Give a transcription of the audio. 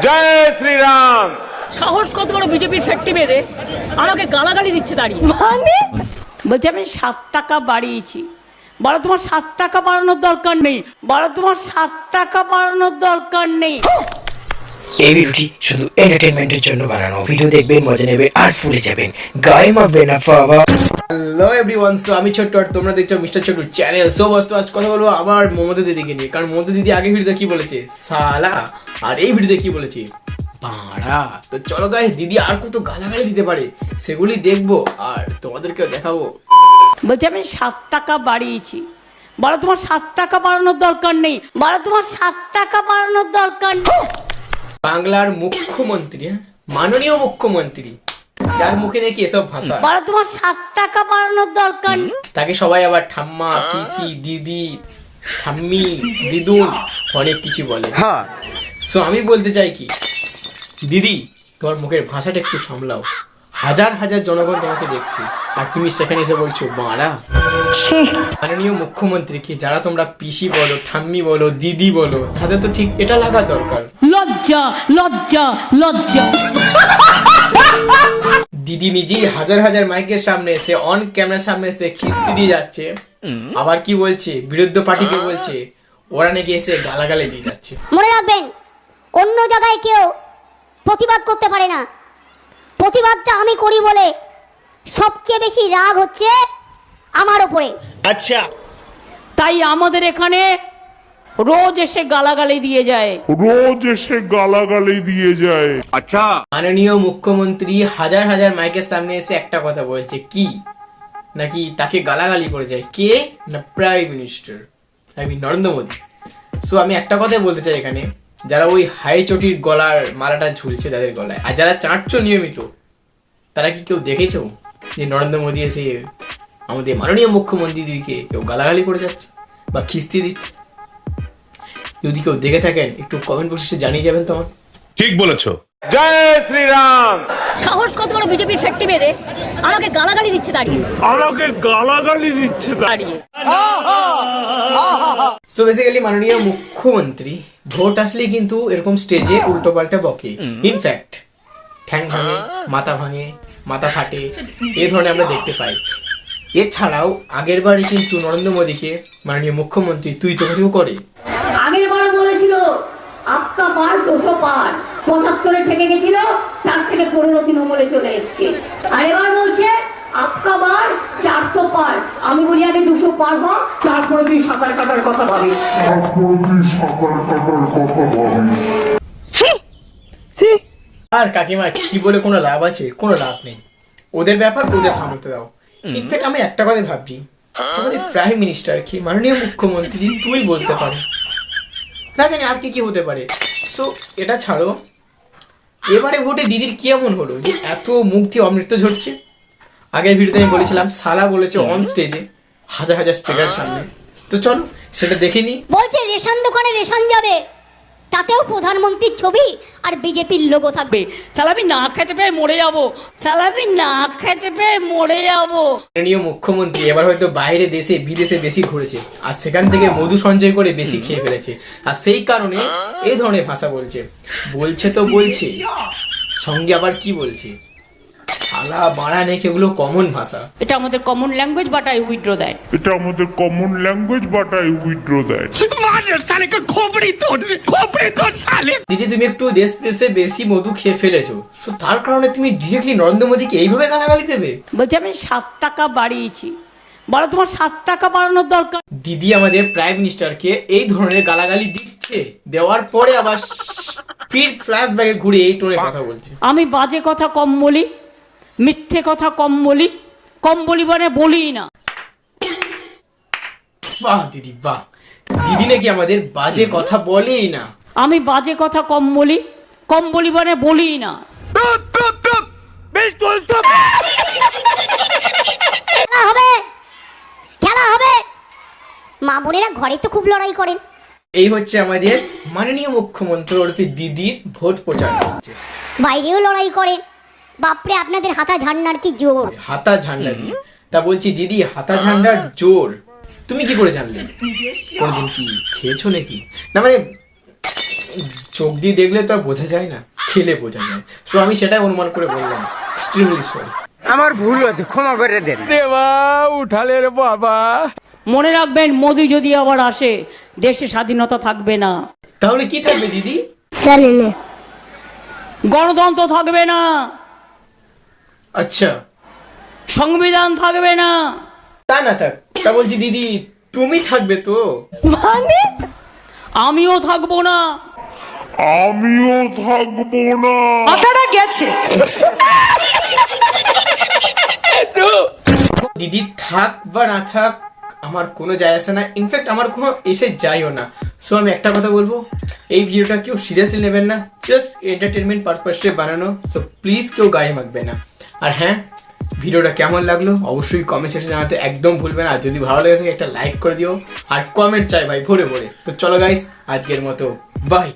জয় শ্রীরাম। সাহস কত বড় বিজেপির ফ্যাক্টরি বেঁধে আমাকে গালাগালি দিচ্ছে দাঁড়িয়ে। বলছি আমি 7 টাকা বাড়িয়েছি, বলো তোমার 7 টাকা বাড়ানোর দরকার নেই, বলো তোমার 7 টাকা বাড়ানোর দরকার নেই। এই ভিডিওটি শুধু এন্টারটেইনমেন্টের জন্য বানানো। ভিডিও দেখবেন, মজা নেবেন আর ফুলে যাবেন, গায়ে মাখবেন না বাবা। হ্যালো এভরিওয়ান, সো আমি ছোট্ট আর তোমরা দেখছো মিস্টার ছোট্টু চ্যানেল। সো বস, তো আজ কথা বলবো আমার মমতা দিদিকে নিয়ে, কারণ মমতা দিদি আগে ভিডিওতে কি বলেছে সালা, আর এই ভিডিওতে কি বলেছে বাড়া। তো চলো গাইস, দিদি আর কত গালাগালি দিতে পারে সেগুলি দেখবো আর তোমাদেরকেও দেখাবো। বলছি আমি 7 টাকা বাড়িয়েছি, বলো তোমার 7 টাকা বাড়ানোর দরকার নেই, বলো তোমার 7 টাকা বাড়ানোর দরকার নেই। বাংলার মুখ্যমন্ত্রী, মাননীয় মুখ্যমন্ত্রী, যার মুখে নাকি এসব ভাষা, বলো তোমার 7 টাকা বাড়ানোর দরকার নেই। তাকে সবাই আবার ঠাম্মা, পিসি, দিদি, ঠাম্মি, দিদুন অনেক কিছু বলে। হ্যাঁ, সো আমি বলতে চাই কি, দিদি তোমার মুখের ভাষাটা একটু সামলাও। হাজার হাজার জনগণ তোমাকে দেখছে আর তুমি সেখানে এসে বলছো বাড়া। মাননীয় মুখ্যমন্ত্রীকে যারা তোমরা পিসি বলো, ঠাম্মি বলো, দিদি বলো, তাদের তো ঠিক এটা লাগার দরকার। লজ্জা লজ্জা লজ্জা। দিদি নিজেই হাজার হাজার মাইকের সামনে এসে, অন ক্যামেরার সামনে এসে খিস্তি দিয়ে যাচ্ছে, আবার কি বলছে বিরুদ্ধ পার্টিকে বলছে ওরা নাকি এসে গালাগালি দিয়ে যাচ্ছে। মনে রাখবেন, অন্য জায়গায় কেউ প্রতিবাদ করতে পারে না, প্রতিবাদটা আমি করি বলে সবচেয়ে বেশি রাগ হচ্ছে আমার ওপরে। আচ্ছা, তাই আমাদের এখানে রোজ এসে গালাগালি দিয়ে যায়। আচ্ছা। মাননীয় মুখ্যমন্ত্রী হাজার হাজার মাইকের সামনে এসে একটা কথা বলছে কি, নাকি তাকে গালাগালি করে যায় কে না prime minister, Narendra Modi. So আমি একটা কথাই বলতে চাই এখানে, যারা ওই হাই চটির গলার মালাটা ঝুলছে যাদের গলায়, আর যারা চাটছো নিয়মিত, তারা কি কেউ দেখেছো যে নরেন্দ্র মোদী এসে আমাদের মাননীয় মুখ্যমন্ত্রীদিকে কেউ গালাগালি করে যাচ্ছে বা খিস্তি দিচ্ছে? যদি কেউ দেখে থাকেন একটু কমেন্ট বক্সে জানিয়ে যাবেন তো আমাকে। ঠিক বলেছো। জয় শ্রীরাম। সাহস কত বড় বিজেপির ফ্যাক্টরি বেঁধে আমাকে গালাগালি দিচ্ছে দাঁড়িয়ে। সো বেসিক্যালি মাননীয় মুখ্যমন্ত্রী ভোট আসলে কিন্তু এরকম স্টেজে উল্টো পাল্টা বকে। ইনফ্যাক্ট ঠ্যাং ভাঙে, মাথা ভাঙে, মাথা ফাটে, এই ধরনের আমরা দেখতে পাই। এছাড়াও আগের বারে কিন্তু নরেন্দ্র মোদীকে মাননীয় মুখ্যমন্ত্রী তুই তোকেও করে। আগের বার বলেছিল আপকা পার 200 পার, 75-এ ঠেকে গেছিল, তার থেকে 15 তৃণমূলে চলে এসছে। আর এবার বলছে আপকা বার 400 পার। আমি বলি আগে 200 পার হ, তারপরে তুই সাঁতার কাটার কথা ভাবিস। আর কাকিমা কি বলে কোনো লাভ আছে? কোনো লাভ নেই, ওদের ব্যাপার ওদের সামলাতে দাও। ইনফ্যাক্ট আমি একটা কথা ভাবছি, আমাদের প্রাইম মিনিস্টার কি মাননীয় মুখ্যমন্ত্রী তুই বলতে পারে না, জানি আর কি কি হতে পারে। সো এটা ছাড়ো, এবারে ভোটে দিদির কি এমন হলো যে এত মুখ দিয়ে অমৃত ঝরছে? আগের ভিডিওতে আমি বলেছিলাম সালা বলেছে অন স্টেজে হাজার হাজার স্পিকার সামনে, তো চলো সেটা দেখে নি। বলছে রেশন দোকানে রেশন যাবে, তাতেও প্রধানমন্ত্রীর ছবি আর বিজেপির লোগো থাকবে। সালামি না খেতে পেয়ে মরে যাবো, সালামি না খেতে পেয়ে মরে যাবো। মাননীয় মুখ্যমন্ত্রী এবার হয়তো বাইরে দেশে বিদেশে বেশি ঘুরেছে আর সেখান থেকে মধু সঞ্চয় করে বেশি খেয়ে ফেলেছে, আর সেই কারণে এই ধরনের ভাষা বলছে। বলছে তো বলছে, সঙ্গে আবার কি বলছে শালা বাড়া নেই, এগুলো কমন ভাষা। এটা আমাদের common language, but I withdraw that. দিদি তুমি একটু দেশ দেশে বেশি মধু খেয়ে ফেলেছো, সো তার কারণে তুমি ডিরেক্টলি নরেন্দ্র মোদীকে এইভাবে গালাগালি দেবে? বলছি আমি 7 টাকা বাড়িয়েছি, বলো তোমার 7 টাকা বাড়ানোর দরকার। দিদি আমাদের প্রাইম মিনিস্টারকে এই ধরনের গালাগালি দিচ্ছে, দেওয়ার পরে আবার স্পিড ফ্ল্যাশব্যাকে ঘুরে এই টোনে কথা বলছে। আমি বাজে কথা কম বলি, মিথ্যে কথা কম বলি, কম বলি মানে বলি না। বাহ দিদি বাহ, দিদি নাকি আমাদের বাজে কথা বলেই না। আমি বাজে কথা কম বলি, কম বলি মানে বলি না। খেলা হবে, খেলা হবে। মা বোনেরা ঘরে তো খুব লড়াই করেন। এই হচ্ছে আমাদের মাননীয় মুখ্যমন্ত্রী ওরফে দিদির ভোট প্রচার হচ্ছে। বাইরেও লড়াই করেন। বাপরে, আপনাদের হাতা ঝান্ডার কি জোর। হাতা ঝান্ডা দিয়ে, তা বলছি দিদি হাতা ঝান্ডার জোর তুমি কি করে জানলে? কোনদিন কি খেয়েছো নাকি? না মানে চোখ দিয়ে দেখলে তো আর বোঝা যায় না, খেলে বোঝা যায়। সো আমি সেটাই অনুমান করে বললাম, এক্সট্রিমলি সরি। আমার ভুল হয়েছে, ক্ষমা করে দেন। देवा उठा ले रे बाबा। মনে রাখবেন, মোদি যদি আবার আসে দেশে স্বাধীনতা থাকবে না, তাহলে কি থাকবে দিদি? গণতন্ত্র থাকবে না, আচ্ছা সংবিধান থাকবে না। তা না থাক, তা বলছি দিদি তুমি থাকবে তো? আমিও থাকবো না। মাথাটা গেছে। দিদি থাক বা না থাক আমার কোনো যায় আসে না, ইনফ্যাক্ট আমার কোনো এসে যায়ও না। সো আমি একটা কথা বলবো, এই ভিডিওটা কেউ সিরিয়াসলি নেবেন না, জাস্ট এন্টারটেনমেন্ট পারপাসে বানানো। সো প্লিজ কেউ গায়ে মাখবে না। আর হ্যাঁ, ভিডিওটা কেমন লাগলো অবশ্যই কমেন্ট সেকশনে জানাতে একদম ভুলবে না। আর যদি ভালো লাগে থাকে একটা লাইক করে দিও, আর কমেন্ট চাই ভাই ভরে ভরে। তো চলো গাইস, আজকের মতো বাই।